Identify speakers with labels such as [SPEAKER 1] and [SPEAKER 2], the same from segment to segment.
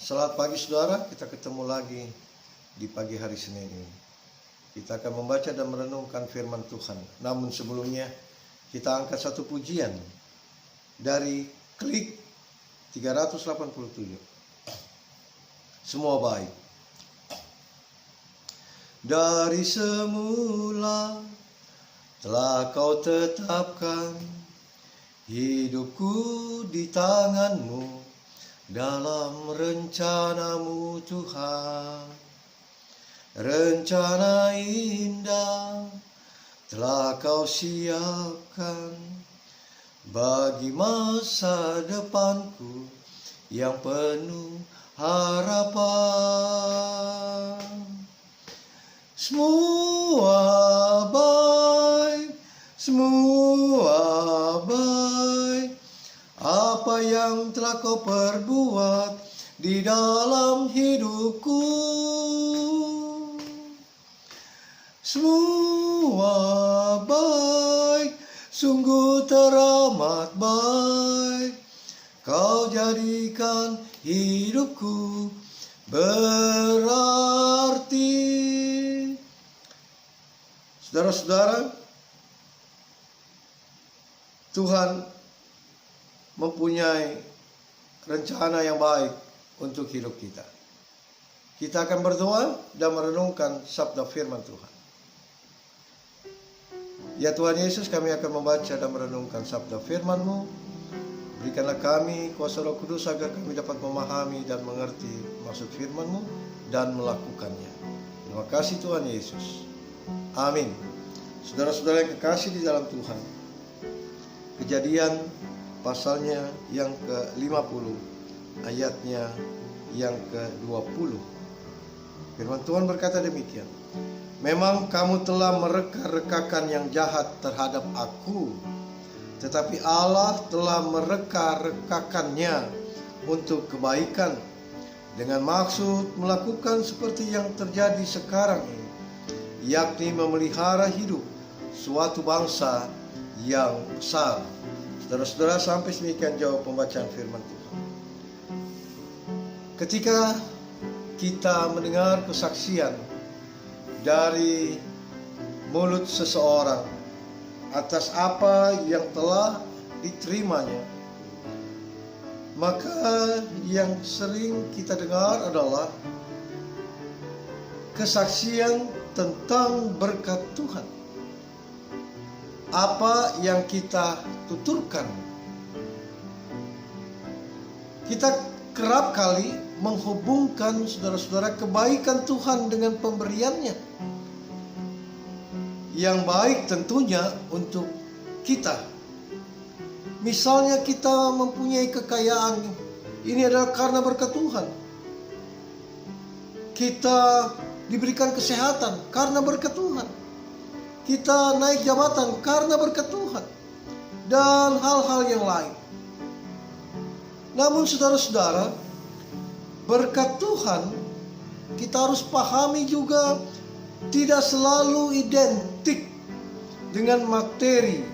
[SPEAKER 1] Selamat pagi saudara, kita ketemu lagi di pagi hari Senin ini. Kita akan membaca dan merenungkan firman Tuhan. Namun sebelumnya kita angkat satu pujian dari Klik 387. Semua baik. Dari semula telah kau tetapkan hidupku di tanganmu. Dalam rencanamu Tuhan, rencana indah telah kau siapkan bagi masa depanku yang penuh harapan. Semua baik, semua baik. Apa yang telah kau perbuat di dalam hidupku, semua baik, sungguh teramat baik. Kau jadikan hidupku berarti. Saudara-saudara, Tuhan mempunyai rencana yang baik untuk hidup kita. Kita akan berdoa dan merenungkan sabda firman Tuhan. Ya Tuhan Yesus, kami akan membaca dan merenungkan sabda firman-Mu. Berikanlah kami kuasa Roh Kudus agar kami dapat memahami dan mengerti maksud firman-Mu dan melakukannya. Terima kasih Tuhan Yesus. Amin. Saudara-saudara yang kekasih di dalam Tuhan, Kejadian pasalnya yang ke-50, ayatnya yang ke-20. Firman Tuhan berkata demikian. Memang kamu telah mereka-rekakan yang jahat terhadap aku, tetapi Allah telah mereka-rekakannya untuk kebaikan, dengan maksud melakukan seperti yang terjadi sekarang ini, yakni memelihara hidup suatu bangsa yang besar. Saudara-saudara, sampai demikian jauh pembacaan firman Tuhan. Ketika kita mendengar kesaksian dari mulut seseorang atas apa yang telah diterimanya, maka yang sering kita dengar adalah kesaksian tentang berkat Tuhan. Apa yang kita tuturkan, kita kerap kali menghubungkan saudara-saudara kebaikan Tuhan dengan pemberiannya yang baik tentunya untuk kita. Misalnya kita mempunyai kekayaan, ini adalah karena berkat Tuhan. Kita diberikan kesehatan karena berkat Tuhan. Kita naik jabatan karena berkat Tuhan, dan hal-hal yang lain. Namun saudara-saudara, berkat Tuhan kita harus pahami juga tidak selalu identik dengan materi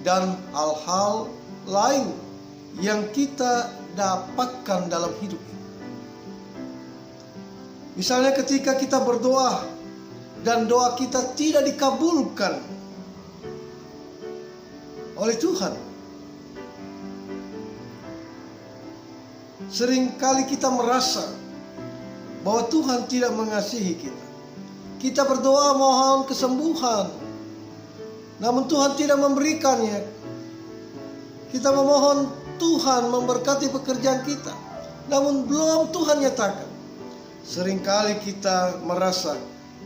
[SPEAKER 1] dan hal-hal lain yang kita dapatkan dalam hidup ini. Misalnya ketika kita berdoa dan doa kita tidak dikabulkan oleh Tuhan, seringkali kita merasa bahwa Tuhan tidak mengasihi kita. Kita berdoa mohon kesembuhan, namun Tuhan tidak memberikannya. Kita memohon Tuhan memberkati pekerjaan kita, namun belum Tuhan nyatakan. Seringkali kita merasa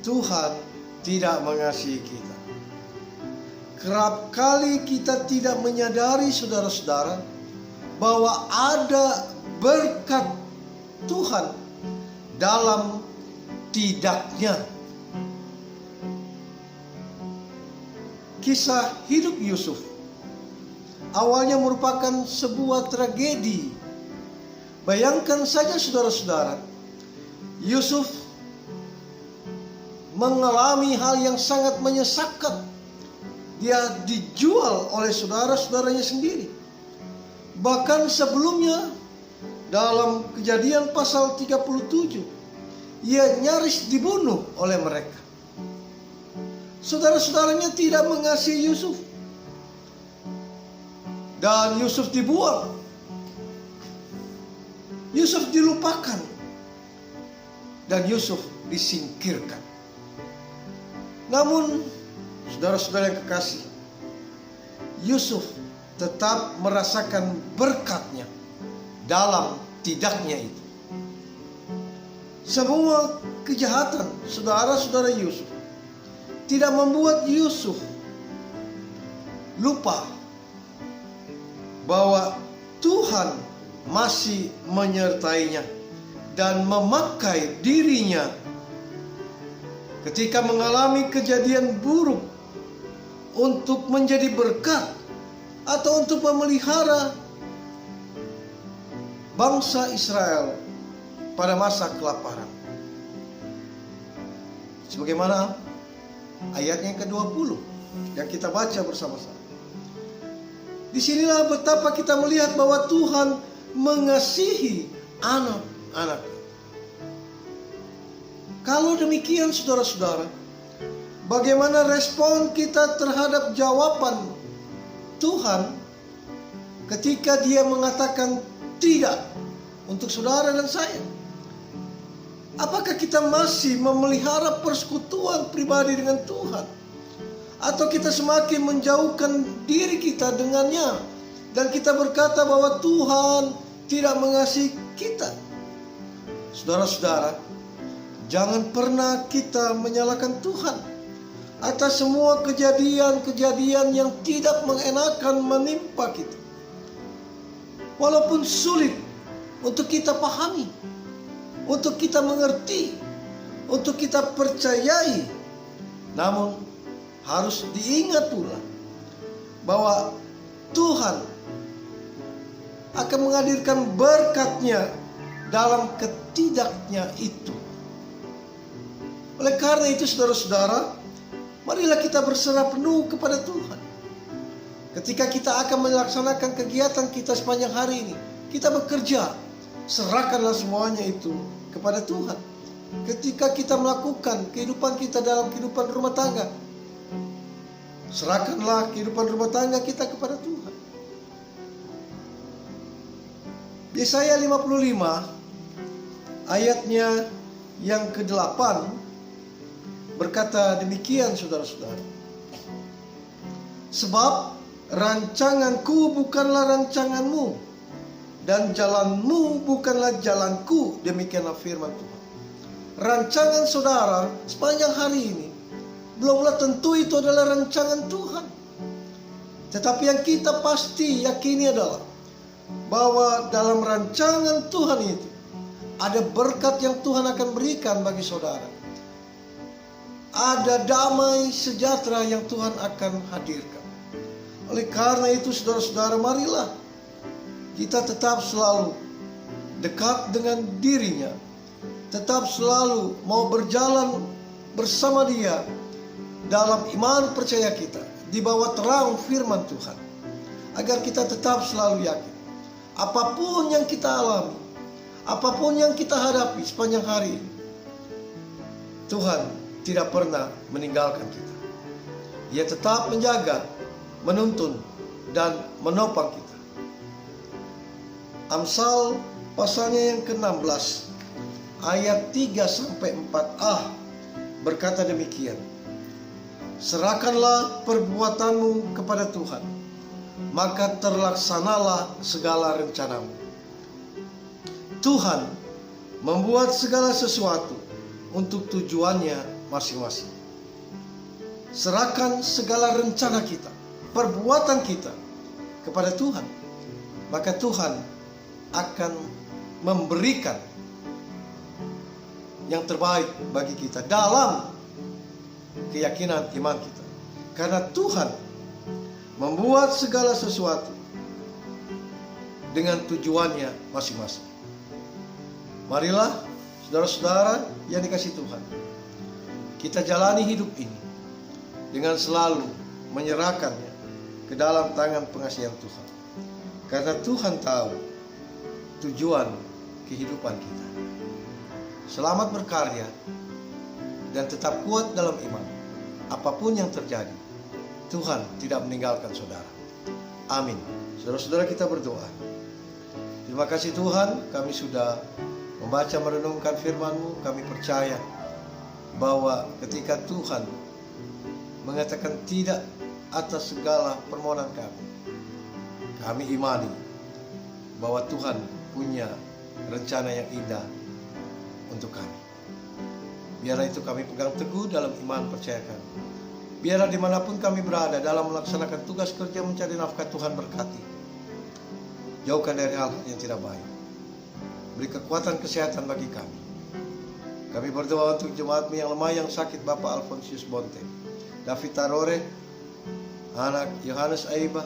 [SPEAKER 1] Tuhan tidak mengasihi kita. Kerap kali kita tidak menyadari saudara-saudara bahwa ada berkat Tuhan dalam tidaknya. Kisah hidup Yusuf awalnya merupakan sebuah tragedi. Bayangkan saja saudara-saudara, Yusuf mengalami hal yang sangat menyesakkan. Dia dijual oleh saudara-saudaranya sendiri. Bahkan sebelumnya dalam Kejadian pasal 37, ia nyaris dibunuh oleh mereka. Saudara-saudaranya tidak mengasihi Yusuf, dan Yusuf dibuang. Yusuf dilupakan, dan Yusuf disingkirkan. Namun, saudara-saudara yang kekasih, Yusuf tetap merasakan berkatnya dalam tidaknya itu. Semua kejahatan saudara-saudara Yusuf tidak membuat Yusuf lupa bahwa Tuhan masih menyertainya dan memakai dirinya ketika mengalami kejadian buruk untuk menjadi berkat atau untuk memelihara bangsa Israel pada masa kelaparan. Sebagaimana ayatnya yang ke-20 yang kita baca bersama-sama. Disinilah betapa kita melihat bahwa Tuhan mengasihi anak-anak. Kalau demikian saudara-saudara, bagaimana respon kita terhadap jawaban Tuhan ketika Dia mengatakan tidak untuk saudara dan saya? Apakah kita masih memelihara persekutuan pribadi dengan Tuhan, atau kita semakin menjauhkan diri kita dengannya dan kita berkata bahwa Tuhan tidak mengasihi kita? Saudara-saudara, jangan pernah kita menyalahkan Tuhan atas semua kejadian-kejadian yang tidak mengenakan menimpa kita. Walaupun sulit untuk kita pahami, untuk kita mengerti, untuk kita percayai, namun harus diingat pula bahwa Tuhan akan menghadirkan berkat-Nya dalam ketidaknya itu. Oleh karena itu saudara-saudara, marilah kita berserah penuh kepada Tuhan. Ketika kita akan melaksanakan kegiatan kita sepanjang hari ini, kita bekerja, serahkanlah semuanya itu kepada Tuhan. Ketika kita melakukan kehidupan kita dalam kehidupan rumah tangga, serahkanlah kehidupan rumah tangga kita kepada Tuhan. Yesaya 55 ayatnya yang ke-8 berkata demikian saudara-saudara. Sebab rancanganku bukanlah rancanganmu, dan jalanmu bukanlah jalanku, demikianlah firman Tuhan. Rancangan saudara sepanjang hari ini belumlah tentu itu adalah rancangan Tuhan. Tetapi yang kita pasti yakini adalah bahwa dalam rancangan Tuhan itu ada berkat yang Tuhan akan berikan bagi saudara. Ada damai sejahtera yang Tuhan akan hadirkan. Oleh karena itu saudara-saudara, marilah kita tetap selalu dekat dengan dirinya, tetap selalu mau berjalan bersama Dia dalam iman percaya kita di bawah terang firman Tuhan, agar kita tetap selalu yakin apapun yang kita alami, apapun yang kita hadapi sepanjang hari ini, Tuhan tidak pernah meninggalkan kita. Ia tetap menjaga, menuntun, dan menopang kita. Amsal pasalnya yang ke-16 ayat 3-4a berkata demikian. Serahkanlah perbuatanmu kepada Tuhan, maka terlaksanalah segala rencanamu. Tuhan membuat segala sesuatu untuk tujuannya masing-masing. Serahkan segala rencana kita, perbuatan kita kepada Tuhan, maka Tuhan akan memberikan yang terbaik bagi kita dalam keyakinan iman kita. Karena Tuhan membuat segala sesuatu dengan tujuannya masing-masing. Marilah saudara-saudara yang dikasihi Tuhan, kita jalani hidup ini dengan selalu menyerahkannya ke dalam tangan pengasihan Tuhan. Karena Tuhan tahu tujuan kehidupan kita. Selamat berkarya dan tetap kuat dalam iman. Apapun yang terjadi, Tuhan tidak meninggalkan saudara. Amin. Saudara-saudara, kita berdoa. Terima kasih Tuhan, kami sudah membaca merenungkan firman-Mu. Kami percaya bahwa ketika Tuhan mengatakan tidak atas segala permohonan kami imani bahwa Tuhan punya rencana yang indah untuk kami. Biarlah itu kami pegang teguh dalam iman percaya kami. Biarlah dimanapun kami berada dalam melaksanakan tugas kerja mencari nafkah, Tuhan berkati. Jauhkan dari hal yang tidak baik. Beri kekuatan kesehatan bagi kami. Kami berdoa untuk jemaat-Mu yang lemah, yang sakit, Bapak Alfonsius Bonte, David Tarore, anak Yohanes Aiba,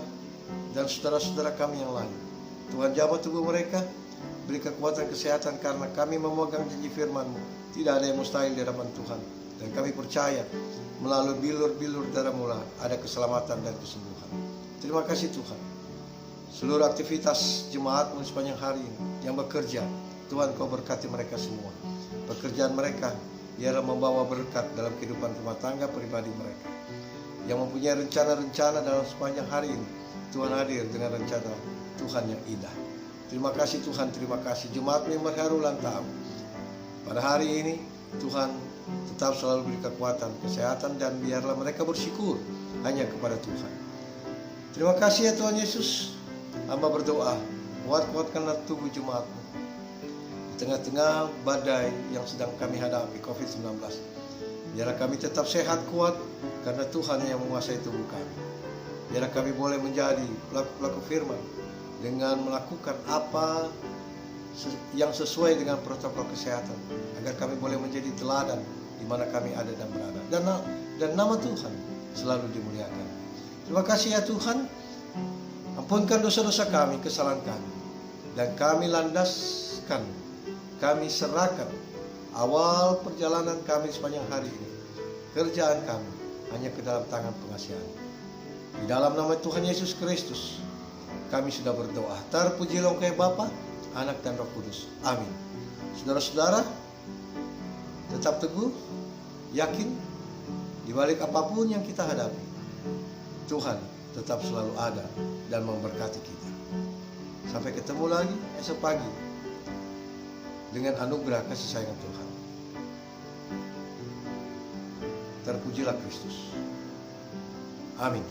[SPEAKER 1] dan saudara-saudara kami yang lain. Tuhan jamah tubuh mereka, beri kekuatan kesehatan karena kami memegang janji firman-Mu. Tidak ada yang mustahil di hadapan Tuhan. Dan kami percaya melalui bilur-bilur darah mula ada keselamatan dan kesembuhan. Terima kasih Tuhan. Seluruh aktivitas jemaat-Mu sepanjang hari ini yang bekerja, Tuhan Kau berkati mereka semua. Pekerjaan mereka biarlah membawa berkat dalam kehidupan rumah tangga pribadi mereka. Yang mempunyai rencana-rencana dalam sepanjang hari ini, Tuhan hadir dengan rencana Tuhan yang indah. Terima kasih Tuhan, terima kasih. Jemaat yang berharu ulang tahun pada hari ini, Tuhan tetap selalu beri kekuatan, kesehatan, dan biarlah mereka bersyukur hanya kepada Tuhan. Terima kasih ya Tuhan Yesus. Hamba berdoa, kuatkanlah tubuh jemaat-Mu di tengah-tengah badai yang sedang kami hadapi, COVID-19. Biarlah kami tetap sehat, kuat, karena Tuhan yang menguasai tubuh kami. Biarlah kami boleh menjadi pelaku-pelaku firman dengan melakukan apa yang sesuai dengan protokol kesehatan, agar kami boleh menjadi teladan di mana kami ada dan berada, dan nama Tuhan selalu dimuliakan. Terima kasih ya Tuhan. Ampunkan dosa-dosa kami, kesalahan kami, dan kami landaskan, kami serahkan awal perjalanan kami sepanjang hari ini, kerjaan kami hanya ke dalam tangan pengasihan. Di dalam nama Tuhan Yesus Kristus kami sudah berdoa. Terpujilah Engkau Bapa, Anak dan Roh Kudus. Amin. Saudara-saudara, tetap teguh, yakin di balik apapun yang kita hadapi, Tuhan tetap selalu ada dan memberkati kita. Sampai ketemu lagi esok pagi dengan anugerah kasih sayang Tuhan. Terpujilah Kristus. Amin.